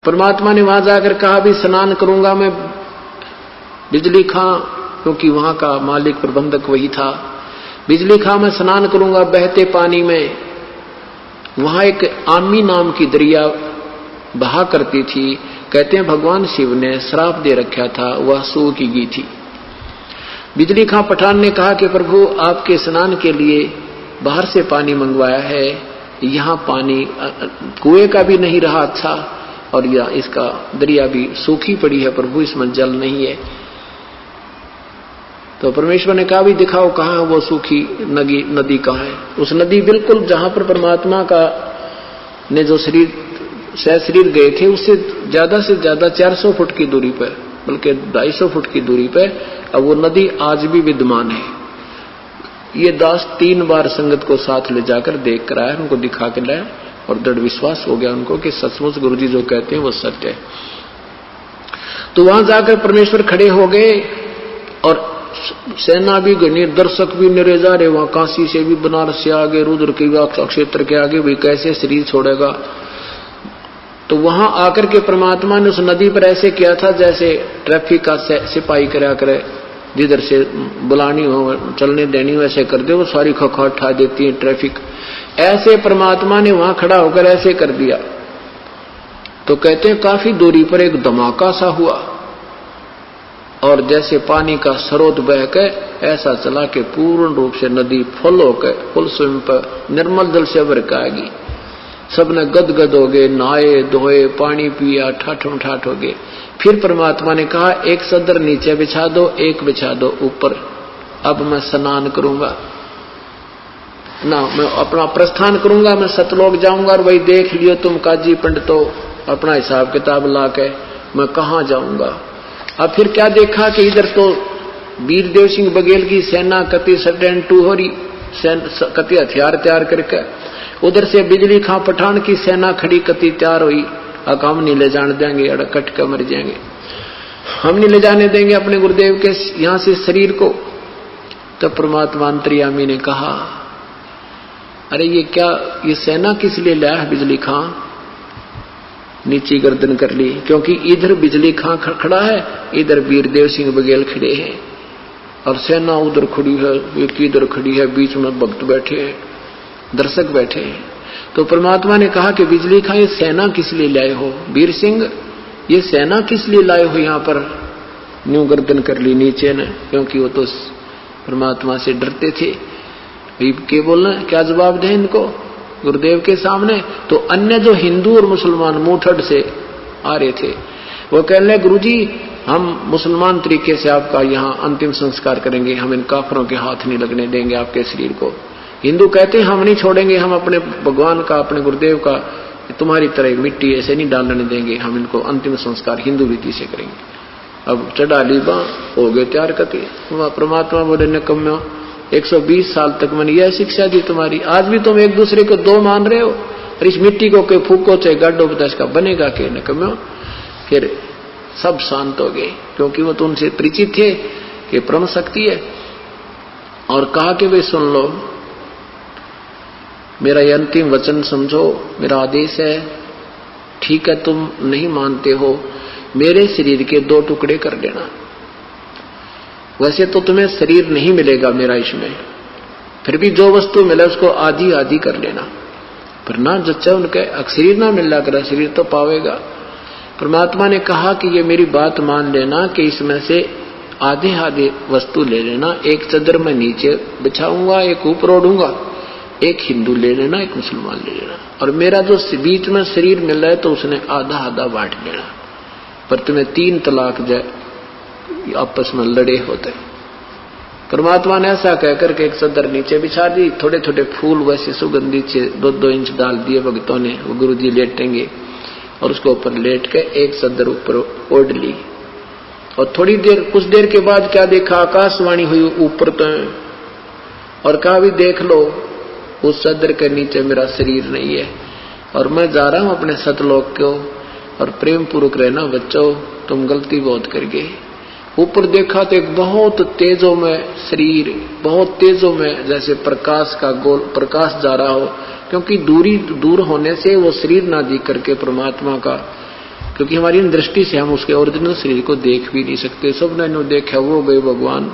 परमात्मा ने वहां जाकर कहा भी स्नान करूंगा मैं बिजली खां, क्योंकि वहां का मालिक प्रबंधक वही था। बिजली खां मैं स्नान करूंगा बहते पानी में। वहां एक आमी नाम की दरिया बहा करती थी। कहते हैं भगवान शिव ने श्राप दे रखा था, वह सूख की गई थी। बिजली खां पठान ने कहा कि प्रभु आपके स्नान के लिए बाहर से पानी मंगवाया है, यहां पानी कुएं का भी नहीं रहा अच्छा, और यह इसका दरिया भी सूखी पड़ी है प्रभु, इसमें जल नहीं है। तो परमेश्वर ने कहा भी दिखाओ कहाँ है वो सूखी नदी कहाँ है। उस नदी बिल्कुल जहां पर परमात्मा का ने जो शरीर गए थे उससे से ज्यादा 400 फुट की दूरी पर, बल्कि 250 फुट की दूरी पर अब वो नदी आज भी विद्यमान है। ये दास 3 बार संगत को साथ ले जाकर देख कर आया, उनको दिखा के लाया और दृढ़ विश्वास हो गया उनको कि सचमुच गुरुजी जो कहते हैं वो सत्य है। तो वहां जाकर परमेश्वर खड़े हो गए और सेना भी गई, दर्शक भी निरे जा रहे। वहां काशी से भी, बनारस से आगे, रुद्र के क्षेत्र के आगे भी कैसे शरीर छोड़ेगा। तो वहां आकर के परमात्मा ने उस नदी पर ऐसे किया था जैसे ट्रैफिक का सिपाही करा करे, जिधर से बुलानी हो चलने देनी हो ऐसे कर दे, वो सारी खखाट ठा देती है ट्रैफिक। ऐसे परमात्मा ने वहां खड़ा होकर ऐसे कर दिया। तो कहते हैं काफी दूरी पर एक धमाका सा हुआ और जैसे पानी का स्रोत बह के ऐसा चला कि पूर्ण रूप से नदी फुल होकर फुल स्वयं पर निर्मल जल से भर के आ गई। सबने गदगद हो गए, नहाए धोए, पानी पिया, ठाठों ठाठ हो गए। फिर परमात्मा ने कहा एक सदर नीचे बिछा दो, एक बिछा दो ऊपर, अब मैं स्नान करूंगा ना, मैं अपना प्रस्थान करूंगा, मैं सतलोक जाऊंगा और वही देख लियो तुम काजी पंडितो अपना हिसाब किताब ला के मैं कहां जाऊंगा। अब फिर क्या देखा कि इधर तो वीरदेव सिंह बघेल की सेना कति सडेन टू हो रही, कति हथियार तैयार करके, उधर से बिजली खां पठान की सेना खड़ी कति तैयार हुई। अब हम नहीं ले जाने देंगे, अड़कट कर मर जाएंगे, हम नहीं ले जाने देंगे अपने गुरुदेव के यहां से शरीर को। तब परमात्मा अंतर्यामी ने कहा अरे ये क्या, ये सेना किस लिए लाया है बिजली खां। नीची गर्दन कर ली, क्योंकि इधर बिजली खां खड़ा है, इधर वीरदेव सिंह बघेल खड़े हैं और सेना उधर खड़ी है, एक इधर खड़ी है, बीच में भक्त बैठे हैं, दर्शक बैठे हैं। तो परमात्मा ने कहा कि बिजली खां ये सेना किस लिए लाए हो, वीर सिंह ये सेना किस लिए लाए हो यहाँ पर। न्यू गर्दन कर ली नीचे ने, क्योंकि वो तो परमात्मा से डरते थे। क्या बोलना, क्या जवाब दें इनको गुरुदेव के सामने। तो अन्य जो हिंदू और मुसलमान मुठड़ से आ रहे थे वो कहने लगे गुरुजी हम मुसलमान तरीके से आपका यहाँ अंतिम संस्कार करेंगे, हम इन काफरों के हाथ नहीं लगने देंगे आपके शरीर को। हिंदू कहते हैं हम नहीं छोड़ेंगे, हम अपने भगवान का, अपने गुरुदेव का तुम्हारी तरह मिट्टी ऐसे नहीं डालने देंगे, हम इनको अंतिम संस्कार हिंदू रीति से करेंगे। अब चढ़ा ली बां हो गए तैयार करती। परमात्मा बोले निकम्मो 120 साल तक मैंने यह शिक्षा दी तुम्हारी, आज भी तुम एक दूसरे को दो मान रहे हो, और इस मिट्टी को कोई फूको चाहे गाडो बदस का बनेगा के निकम्मो। फिर सब शांत हो गए, क्योंकि वो तो उनसे परिचित थे कि परम शक्ति है। और कहा कि वे सुन लो मेरा ये अंतिम वचन समझो, मेरा आदेश है, ठीक है तुम नहीं मानते हो, मेरे शरीर के 2 टुकड़े कर देना। वैसे तो तुम्हें शरीर नहीं मिलेगा मेरा इसमें, फिर भी जो वस्तु मिले उसको आधी आधी कर लेना, पर ना जच्चा उनके शरीर ना मिला करा, शरीर तो पावेगा। परमात्मा ने कहा कि ये मेरी बात मान लेना कि इसमें से आधे आधे वस्तु ले लेना, एक चदर में नीचे बिछाऊंगा, एक ऊपर ओढ़ूंगा, एक हिंदू ले लेना, एक मुसलमान ले लेना, और मेरा जो बीच में शरीर मिल रहा है तो उसने आधा आधा बांट लेना, पर तुम्हें 3 तलाक जाए आपस में लड़े होते। परमात्मा ने ऐसा कहकर के एक चदर नीचे बिछा दी, थोड़े थोड़े फूल वैसे सुगंधित से 2-2 इंच डाल दिए भक्तों ने, वो गुरुजी लेटेंगे और उसके ऊपर लेट के एक चदर ऊपर ओढ़ ली। और थोड़ी देर, कुछ देर के बाद क्या देखा, आकाशवाणी हुई ऊपर तो, और कहा भी देख लो उस चदर के नीचे मेरा शरीर नहीं है और मैं जा रहा हूं अपने सतलोक को, और प्रेम पूर्वक रहना बच्चों, तुम गलती बहुत कर गए। ऊपर देखा तो एक बहुत तेजों में शरीर, बहुत तेजों में जैसे प्रकाश का गोल प्रकाश जा रहा हो, क्योंकि दूर होने से वो शरीर ना दिख करके परमात्मा का क्योंकि हमारी दृष्टि से हम उसके ओरिजिनल शरीर को देख भी नहीं सकते। सबने नो देखा वो गए भगवान।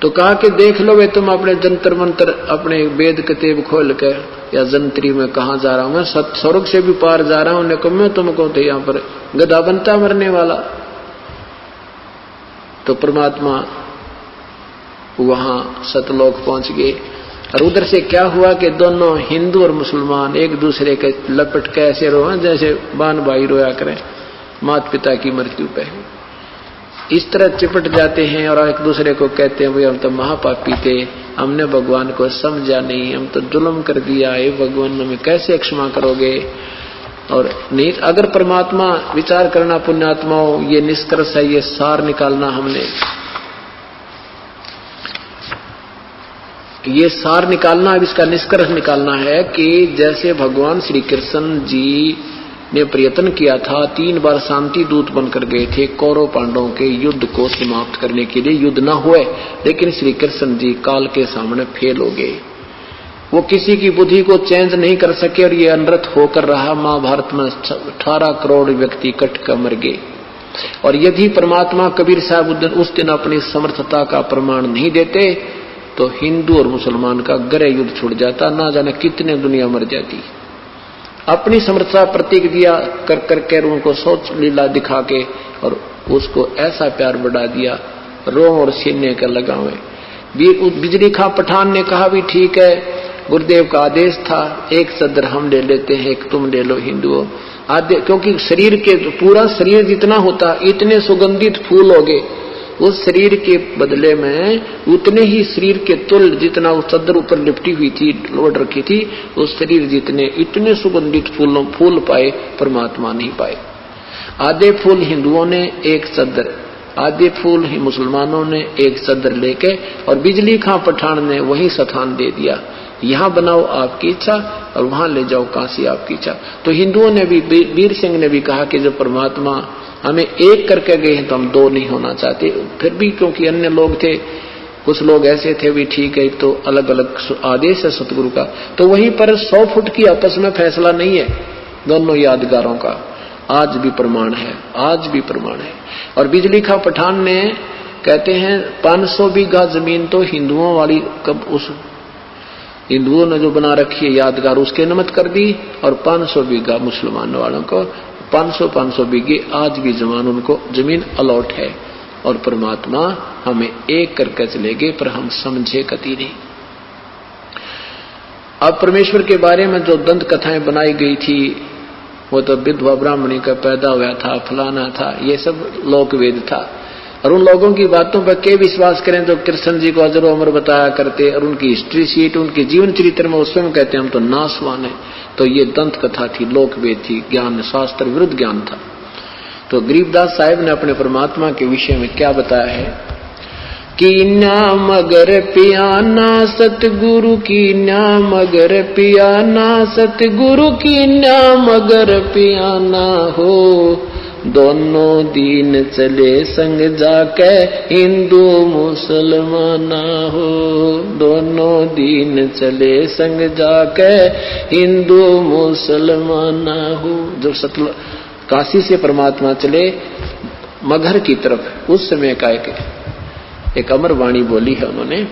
तो कहा कि देख लो वे तुम अपने जंतर मंतर अपने वेद कतेब खोल के या जंत्री में कहा जा रहा हूं, मैं स्वर्ग से भी पार जा रहा हूं। उन्हें कहा मैं तुमको तो यहां पर गधा बनता मरने वाला। तो परमात्मा वहां सतलोक पहुंच गए और उधर से क्या हुआ कि दोनों हिंदू और मुसलमान एक दूसरे के लपट के ऐसे रोए जैसे बान भाई रोया करें माता पिता की मृत्यु पे। इस तरह चिपट जाते हैं और एक दूसरे को कहते हैं भाई हम तो महापापी थे, हमने भगवान को समझा नहीं, हम तो जुल्म कर दिया है, भगवान हमें कैसे क्षमा करोगे। और नहीं अगर परमात्मा विचार करना पुण्यात्माओं, ये निष्कर्ष है, ये सार निकालना हमने, ये सार निकालना, अब इसका निष्कर्ष निकालना है कि जैसे भगवान श्री कृष्ण जी ने प्रयत्न किया था, 3 बार शांति दूत बनकर गए थे कौरव पांडवों के युद्ध को समाप्त करने के लिए, युद्ध न हुए, लेकिन श्री कृष्ण जी काल के सामने फेल हो गए। वो किसी की बुद्धि को चेंज नहीं कर सके और ये अनर्थ होकर रहा। महाभारत में 18 करोड़ व्यक्ति कट कर मर गए। और यदि परमात्मा कबीर साहब उस दिन अपनी समर्थता का प्रमाण नहीं देते तो हिंदू और मुसलमान का गहरा युद्ध छूट जाता, ना जाने कितने दुनिया मर जाती। अपनी समर्थता प्रतीक दिया कर करके उनको सोच लीला दिखा के और उसको ऐसा प्यार बढ़ा दिया, रोम और सीने का लगावे। बिजली खां पठान ने कहा भी ठीक है, गुरुदेव का आदेश था, एक सदर हम ले लेते हैं, एक तुम ले लो हिंदुओं। आदे क्योंकि शरीर के पूरा शरीर जितना होता इतने सुगंधित फूल हो गए, उस शरीर के बदले में उतने ही शरीर के तुल जितना उस चद्दर ऊपर लिपटी हुई थी, लोड रखी थी, उस शरीर जितने इतने सुगंधित फूल पाए परमात्मा नहीं पाए। आधे फूल हिंदुओं ने एक चद्दर, आधे फूल ही मुसलमानों ने एक चद्दर लेके, और बिजली खां पठान ने वही स्थान दे दिया, यहां बनाओ आपकी इच्छा और वहां ले जाओ काशी आपकी इच्छा। तो हिंदुओं ने भी, वीर सिंह ने भी कहा कि जब परमात्मा हमें एक करके गए हैं तो हम 2 नहीं होना चाहते। फिर भी क्योंकि अन्य लोग थे, कुछ लोग ऐसे थे भी ठीक है, तो अलग अलग आदेश है सतगुरु का, तो वहीं पर 100 फुट की आपस में फैसला नहीं है दोनों यादगारों का, आज भी प्रमाण है, आज भी प्रमाण है। और बिजली खां पठान ने कहते हैं 500 बीघा जमीन तो हिंदुओं वाली कब उस हिंदुओं ने जो बना रखी है यादगार उसके नमत कर दी, और 500 बीघा मुसलमान वालों को, 500 बीघे आज भी जमान उनको जमीन अलॉट है। और परमात्मा हमें एक करके चलेगे पर हम समझे कति नहीं। अब परमेश्वर के बारे में जो दंत कथाएं बनाई गई थी, वो तो विधवा ब्राह्मणी का पैदा हुआ था, फलाना था, ये सब लोकवेद था। और उन लोगों की बातों पर के विश्वास करें जो कृष्ण जी को अजर अमर बताया करते, और उनकी हिस्ट्री शीट, उनके जीवन चरित्र में उसमें कहते हैं हम तो नासवान है। तो ये दंत कथा थी, लोकवेद थी, ज्ञान शास्त्र विरुद्ध ज्ञान था। तो गरीबदास साहिब ने अपने परमात्मा के विषय में क्या बताया है कि नाम अगर पियाना सतगुरु की, नाम अगर पियाना सतगुरु की, नाम अगर पियाना हो, दोनों दीन चले संग जाके हिंदू मुसलमाना हो, दोनों दीन चले संग जाके हिंदू मुसलमाना हो। जब काशी से परमात्मा चले मगहर की तरफ, उस समय का एक अमर वाणी बोली है उन्होंने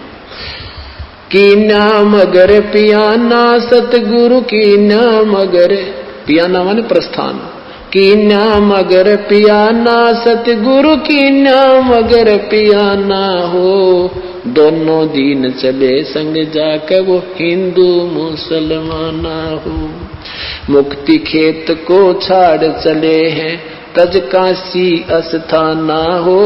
कि नाम अगर पियाना सतगुरु की, नाम अगर पियाना माने प्रस्थान, कि नाम अगर पियाना सतगुरु की, नाम अगर पियाना हो, दोनों दीन चले संग जाके वो हिंदू मुसलमाना हो। मुक्ति खेत को छाड़ चले हैं तज काशी अस्थाना हो,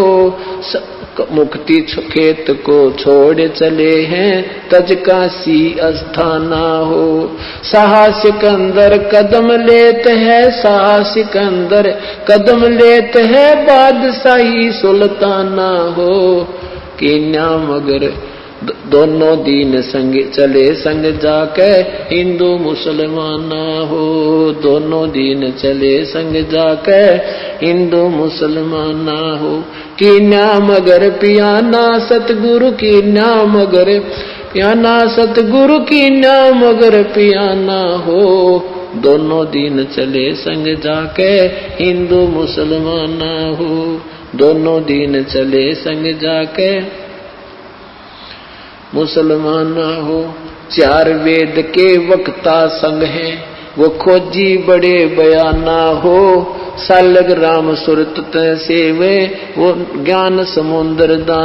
मुक्ति खेत को छोड़ चले हैं तज काशी अस्थाना हो। साहसिक अंदर कदम लेते है, साहसिक अंदर कदम लेते है, बादशाही सुल्ताना हो, कि नाम अगर दोनों दीन संग चले संग जाके हिंदू मुसलमाना हो, दोनों दीन चले संग जाके हिंदू मुसलमाना हो। कि नाम अगर पियाना सतगुरु की, नाम अगर पियाना सतगुरु की, नाम अगर पियाना हो, दोनों दिन चले संग जाके हिंदू मुसलमान हो। दोनों दिन चले संग जाके मुसलमान हो। चार वेद के वक्ता संग हैं वो खोजी बड़े बयाना हो। सालग राम सुरत सेवे वो ज्ञान समुद्र दान